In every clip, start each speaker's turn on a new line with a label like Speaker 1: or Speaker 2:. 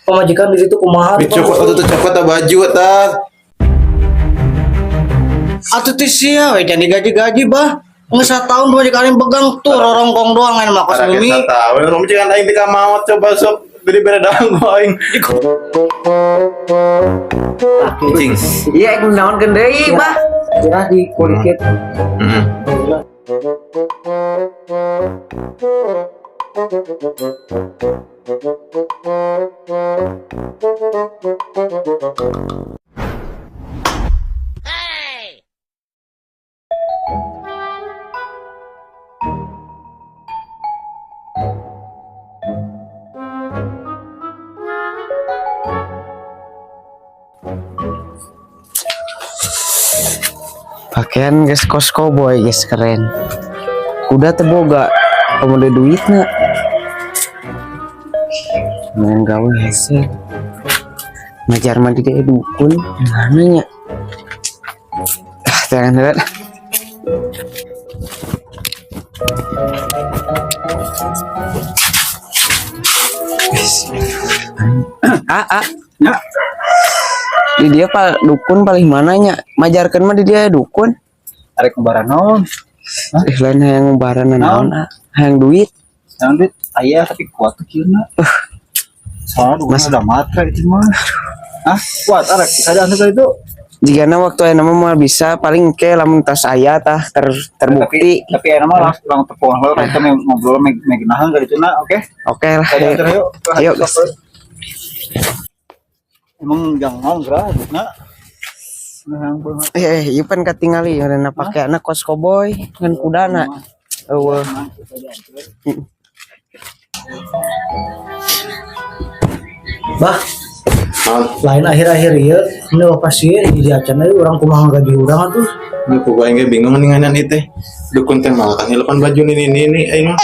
Speaker 1: pemajikan di situ kumaha
Speaker 2: Copot atuh copot baju eta.
Speaker 1: atuh teh sia we jadi gaji-gaji bah nggak 1 tahun pemajikan yang pegang tuh rorongkong doang main mah kos mimi
Speaker 2: Tahu, kamu jangan aing tika maot coba sok beri beredang ku aing. Cing.
Speaker 3: Iya aku naon deui bah.
Speaker 1: cerah di kulit
Speaker 2: Heeh.
Speaker 3: Pakaian guys kos cowboy guys keren. Kuda teh boga pemuda duitna. Main gawe hese. Ngajar mah di dia dukun mana nya. Jangan lihat. Ya. Di dia dukun paling mananya majarkan mah di dia dukun
Speaker 1: arek kembaran naon
Speaker 3: lain yang ngebaran naon yang duit
Speaker 1: aya tapi kuat tuh kira soalnya dukun ada matra itu mah kuat arek ada anu itu
Speaker 3: jika waktu yang nama bisa paling ke lamun tas aya tah terbukti
Speaker 1: tapi enak mah langsung tepung kalau kita ngobrol meginahan dari itu oke
Speaker 3: lah
Speaker 1: ayo emang jangan gratis nak
Speaker 3: iya pan katingali karena pakai anak kos cowboy ngan kudana eueuh
Speaker 1: bah lain akhir-akhir ieu ini pasien di acan euy urang kumaha gaji urang atuh
Speaker 2: Lu kok aing ge bingung ninganan ieu teh. Dukun teh malah kan hilepan baju ini aing mah.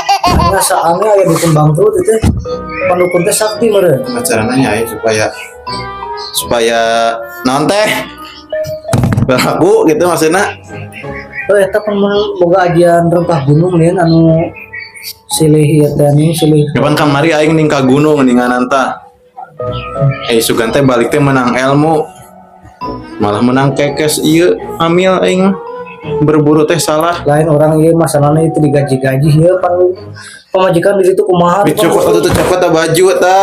Speaker 1: aya saangnya aya dukun bangkrut teh pandukun teh sakti meureun
Speaker 2: Carana nya supaya naon teh berlaku gitu maksudnya.
Speaker 1: eta pan boga ajian rempah gunung nih anu silih ieu teh anu silih
Speaker 2: Kapan kamari aing ning ka gunung ninganan tah. Sugan teh balik teh menang ilmu. Malah menang kekes ieu amil aing berburu teh salah.
Speaker 1: lain orang ieu masalahna itu digaji-gaji ieu pan pemajikan di situ kumaha
Speaker 2: Copot atuh copot baju eta.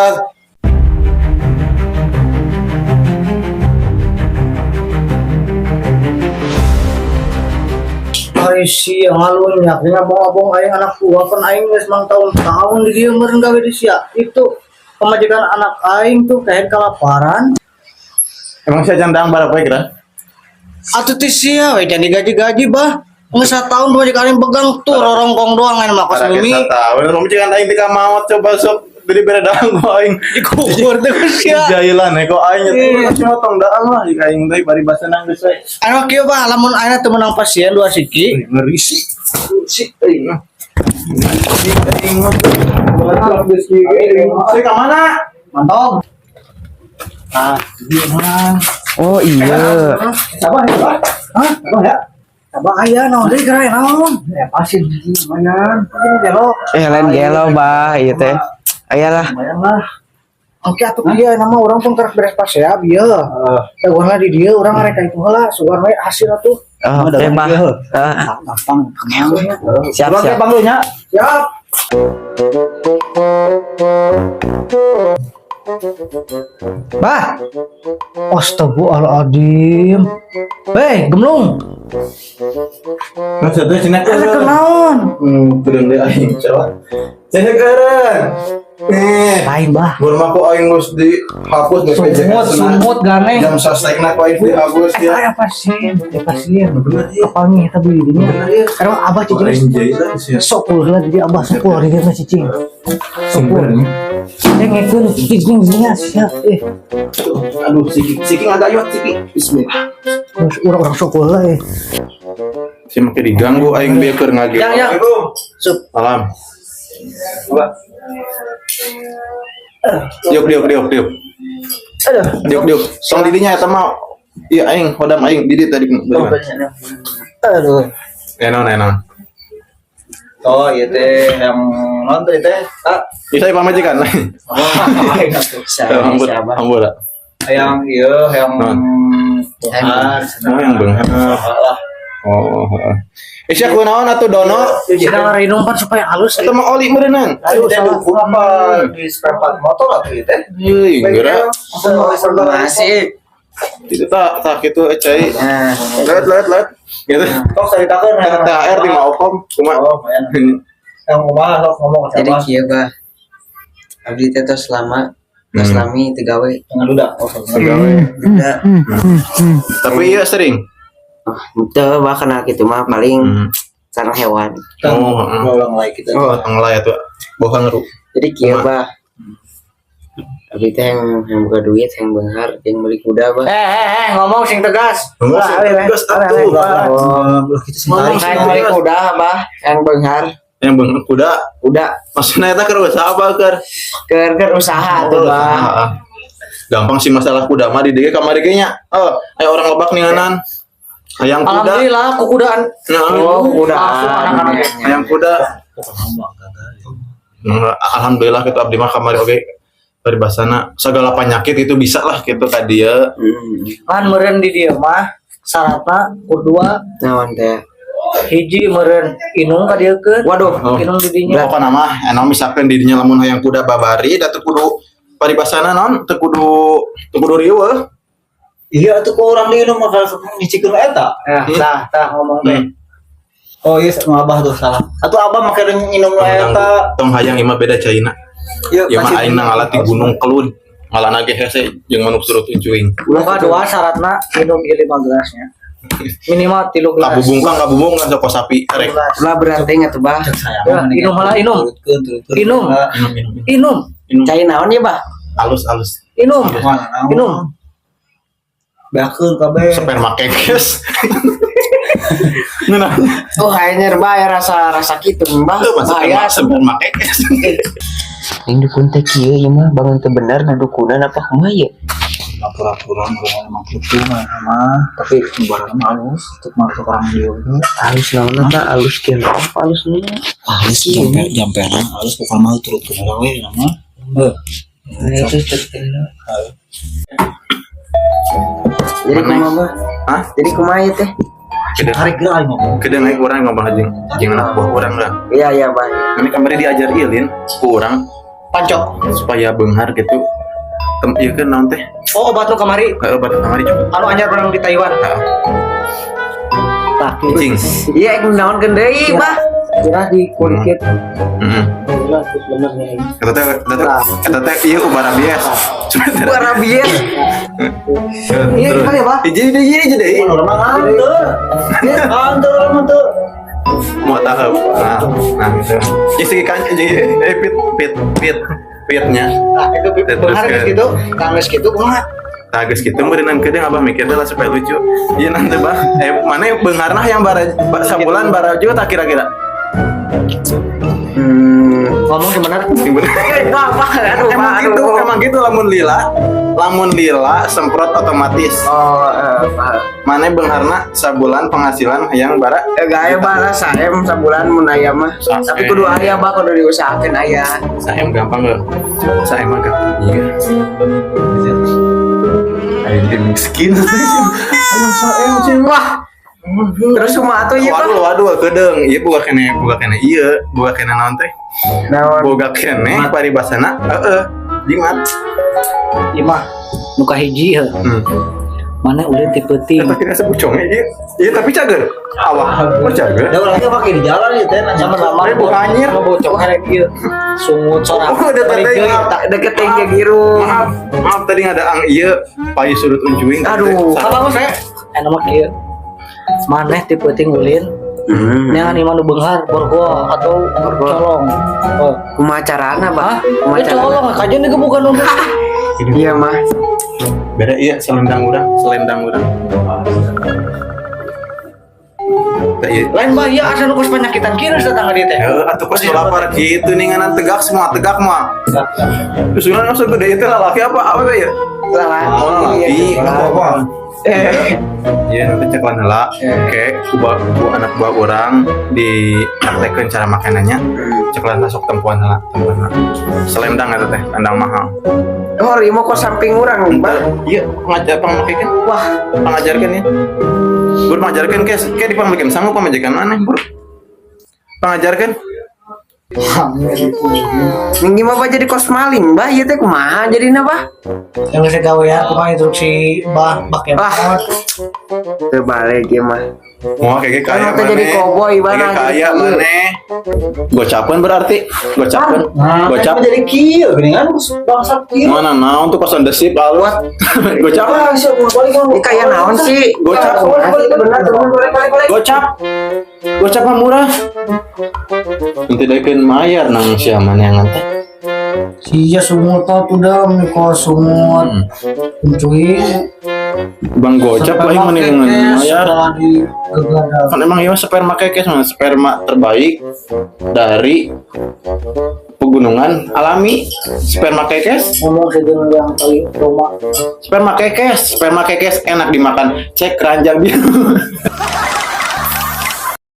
Speaker 1: Ay sia ngalun yaknya abong aing anak tua kan aing geus mang tahun-tahun di dieu meureun gawe di sia itu pemajikan anak aing tuh kayak kelaparan
Speaker 2: Emang sia jandang berapa ya kira?
Speaker 1: atuh teh sia we jadi gaji-gaji bah nggak 1 tahun pemajikan yang pegang tuh rorongkong doang main mah kos mimi
Speaker 2: Tahu, kamu jangan aing tika maot coba sok beri beredang ku aing.
Speaker 1: dikubur teh sia
Speaker 2: Jailan kok aing nya motong daang lah jika aing teh bari basenang geus we.
Speaker 1: anu kieu bah lamun ayeuna teu menang pasien 2 siki
Speaker 2: Ngeri sih. Aing mah. Aing mah. Bolak geus kieu. Saya ka mana?
Speaker 1: mantap dia mah
Speaker 3: oh iya
Speaker 1: sabar ya Pak. Sabar ya sabar aya naon deui geura naon ya pasien di mana ini belok
Speaker 3: lain gelo bah ieu teh ayalah
Speaker 1: lumayan lah oke atuh dia nama orang pun keur beres pas ya bieu daguana di dieu urang arek ka itu heula sugan we hasil atuh
Speaker 3: oke bah
Speaker 1: gampang
Speaker 3: siap
Speaker 1: Bang lu nya siap Bah, astagfirullahaladzim. Hei, gemlung.
Speaker 2: Maksudnya cenah
Speaker 1: Ada kenaon?
Speaker 2: Bener deh aing coba. Cenah keureun.
Speaker 1: Lain bah.
Speaker 2: Mun mah kok aing geus dihapus geus
Speaker 1: Sumut ganeng.
Speaker 2: Jam sastekna kok aing dihapus ya.
Speaker 1: Aya pasien, bener ya. Pangi eta beli dinya. Karena abah cicing.
Speaker 2: Aing jailan sia.
Speaker 1: Sok heula di abah sepuluh di dia cicing.
Speaker 2: Sumbernya.
Speaker 1: Dengekeun cicing nya siap
Speaker 2: Aduh siki agak yot siki. Bismillah.
Speaker 1: Terus urang sok heula
Speaker 2: Si make diganggu aing bieu keur ngage.
Speaker 1: Yang. Sup.
Speaker 2: Salam. Diuk.
Speaker 1: Aduh.
Speaker 2: Diuk. Song didinya eta mah. Iya aing hodam aing di tadi.
Speaker 1: Aduh.
Speaker 2: Enon.
Speaker 1: Oh iya teh yang nonton teh.
Speaker 2: Bisa pamajikan. Ambul, ambul.
Speaker 1: Yang iya yang
Speaker 2: Oh, yang beunghar. Oh. Isya kunaon atuh dono?
Speaker 1: Kita rinum kan supaya halus.
Speaker 2: Eta mah oli meureunang.
Speaker 1: Aduh salah apa di spare part motor atuh teh.
Speaker 2: Euy, geura.
Speaker 3: Masih.
Speaker 2: Itu tak kitu cai.
Speaker 3: Nah,
Speaker 2: Let. Gitu.
Speaker 1: Tok ceritakeun
Speaker 2: THR di Maopom cuma
Speaker 1: yang kumaha sok ngomong ke
Speaker 3: jadi
Speaker 1: siapa?
Speaker 3: kieu bah. Abdi teh tos lama, tos lami teu gawe.
Speaker 1: Dengan duda.
Speaker 2: pegawai.
Speaker 3: Udah.
Speaker 2: Tapi iya sering.
Speaker 3: Teu bah kana kitu mah paling sareng hewan.
Speaker 2: Oh,
Speaker 1: Ulang lagi kita.
Speaker 2: oh, ngelay atuh. Bohong ru.
Speaker 3: Jadi kieu bah. Abdi teh yang buka duit, yang beunghar, yang beli kuda bah.
Speaker 1: Ngomong sing tegas.
Speaker 2: Terus atuh.
Speaker 3: Ngomong yang beli kuda bah, yang beunghar,
Speaker 2: Yang beunghar kuda.
Speaker 3: kuda
Speaker 2: Maksudnya eta keur usaha apa keur?
Speaker 3: keur usaha tuh bah.
Speaker 2: Gampang sih masalah kuda mah di dieu kamari ge nya. Oh, aya orang lebak ninganan. Hayang kuda.
Speaker 1: Alhamdulillah kukudaan.
Speaker 3: Oh, kuda.
Speaker 2: Hayang kuda. Alhamdulillah kita abdi mah kamari oge paribasana sagala penyakit itu bisa lah gitu ka dieu.
Speaker 1: Kan meureun di dieu mah syaratna kudua
Speaker 3: Naon teh?
Speaker 1: hiji meureun inung ka dieukeun.
Speaker 3: Waduh,
Speaker 1: Inung di dinya.
Speaker 2: Pokona mah enam misalkan di dinya lamun hayang kuda babari da teu kudu paribasana naon teu kudu riweuh.
Speaker 1: Iya atuh ku urang di inung mah ngicikeun eta. Tah ngomong teh. Oh iya abah tuh salah. Atuh abah make inung eta.
Speaker 2: Tong hayang imah beda caina. Ya mah aing ngalati gunung kelud. Ngalana ge hese jeung manuk surut uncuing.
Speaker 1: Buka dua syaratna minum ieu 5 gelasnya. Minimal 3 gelas.
Speaker 2: Kabubung kan sok sapi rek.
Speaker 3: lah berarti atuh bah.
Speaker 1: Ya, inum malah inum. Inum. Inum.
Speaker 3: Cai naon ya bah?
Speaker 2: Alus.
Speaker 1: Inum. Inum. Beakeun kabeh.
Speaker 2: Sperma kekes. Ngeunah.
Speaker 3: Oh, hanya bahaya rasa kitu bah. Bahaya
Speaker 2: Sperma kekes.
Speaker 3: Yang dukun teh kieu ieu mah bangun teu bener ngadukunan apa kumaha ye?
Speaker 1: Pura-pura memang gitu mah tapi barang halus untuk masuk orang dia
Speaker 3: Halus naon eta? Halus kieu halus nu.
Speaker 1: halus jampean halus bukan mau turut ke gawe nama
Speaker 3: Itu jadi kumaha bah?
Speaker 2: Hah?
Speaker 3: Jadi kumaha ye teh?
Speaker 1: hari gerai ngomong
Speaker 2: Kedeung aing urang ngomong jeung anak buah urang lah.
Speaker 3: Iya bah.
Speaker 2: Ini kamari diajar ilin ku urang
Speaker 1: pancok
Speaker 2: supaya beunghar gitu. Ieu kan naon teh?
Speaker 1: oh obat lu kamari
Speaker 2: Obat kamari coba.
Speaker 1: anu anyar barang di Taiwan tak
Speaker 2: Cing.
Speaker 3: Iya ek naonkeun deui bah.
Speaker 1: kira di kulit
Speaker 2: Heeh.
Speaker 1: jelas benernya
Speaker 2: Kata teh ieu ubara bias.
Speaker 3: Barabies.
Speaker 1: iya kan ya pak
Speaker 2: Jadi deui.
Speaker 1: normal antur antur
Speaker 2: Mau tahap. Nah gitu. Jadi kan jadi pitnya.
Speaker 1: nah itu benar gitu kangges gitu kumaha
Speaker 2: Tages gitu meureunang kedeung abah mikir lah supaya lucu. Ieu nanti bah. Mana beungarna yang sabulan bara juga tak kira-kira.
Speaker 1: ngomong sebenarnya
Speaker 2: Emang gitu lamun lila semprot otomatis. Mana beungarna sabulan penghasilan yang bara
Speaker 3: Gaya bara saem sabulan mun aya mah. Tapi kudu aya bah kudu diusahakeun aya.
Speaker 2: saem gampang gak? Saem mah gampang. Iya. Aing miskin. Saem sih wah.
Speaker 3: Terus kumaha atuh ieu bah?
Speaker 2: Waduh kedeung. Ieu boga kene ieu, boga kene naon teh?
Speaker 3: Naon?
Speaker 2: Boga kene paribasana jimat.
Speaker 1: imah muka hiji he mana udah tipe-tipe
Speaker 2: Tapi kira sebucongnya iya tapi cager. Awak cager.
Speaker 1: ya orangnya pakai di jalan ya teh sama-sama
Speaker 2: bukan anjir.
Speaker 1: bocok arek ieu sungut sorak
Speaker 2: Oh, udah tanda
Speaker 1: Balik
Speaker 2: maaf.
Speaker 1: deui.
Speaker 3: Deket teh giru.
Speaker 2: Maaf tadi ada ang iya payu surut uncuing.
Speaker 3: Aduh.
Speaker 1: apa bos saya mah kieu maneh tipe ulin yang iman nu beunghar borgo atau colong oh
Speaker 3: Kumaha carana bah? Kumaha
Speaker 1: Ini
Speaker 3: carana?
Speaker 1: colong kajian juga bukan nu
Speaker 3: Iya mah.
Speaker 2: Beda iya selendang urang. Iya.
Speaker 1: Lain bahaya asa nu geus penyakitan kieu tetangga dia teh.
Speaker 2: Atuh pas lapar gitu nih nganan tegak mah. Terus urang asa gede itu lalaki apa ya? Oh, lalaki. Apa? Iya, nanti ceklan heula. Oke, ku anak buah orang di praktekeun cara makanannya. Ceklan masuk tempuan heula. Selendang eta teh, endang mahal.
Speaker 3: Oh, Rimo kok samping urang, Mbah.
Speaker 2: Iya, ngajar pamakeun. Wah, pangajarkeun ya. Bur pangajarkeun ke dipamakeun sanggup pamajikan mana, Bur? Pangajarkeun.
Speaker 3: Minggi mah jadi kos maling, Mbah. Ieu teh kumaha jadina, Bah?
Speaker 1: Yang geus gawe ya kumaha instruksi bak ya.
Speaker 3: Teu balik ieu mah.
Speaker 2: Wah, kayak kaya
Speaker 3: Kan jadi cowboy
Speaker 2: Kayak kaya maneh. Gocapeun berarti. Gocapeun. Gocap.
Speaker 1: Jadi kieu geuningan bangsa kieu.
Speaker 2: Mana naon tuh kosan desip alwat. Gocap.
Speaker 3: Ini kayak naon sih?
Speaker 2: Gocap. Gocap. Gocap mah murah. Nanti dekeun mayar nang sia maneh teh.
Speaker 1: Sia sumut tuh dam ko sumut. Kuncuy.
Speaker 2: Bang Gocap paling mending mayar.
Speaker 1: Lagi
Speaker 2: Kan emang ya sperma kekes mah sperma terbaik dari pegunungan alami. Sperma kekes,
Speaker 1: ngomong sejenak yang paling rumah.
Speaker 2: sperma kekes enak dimakan. Cek keranjang dia.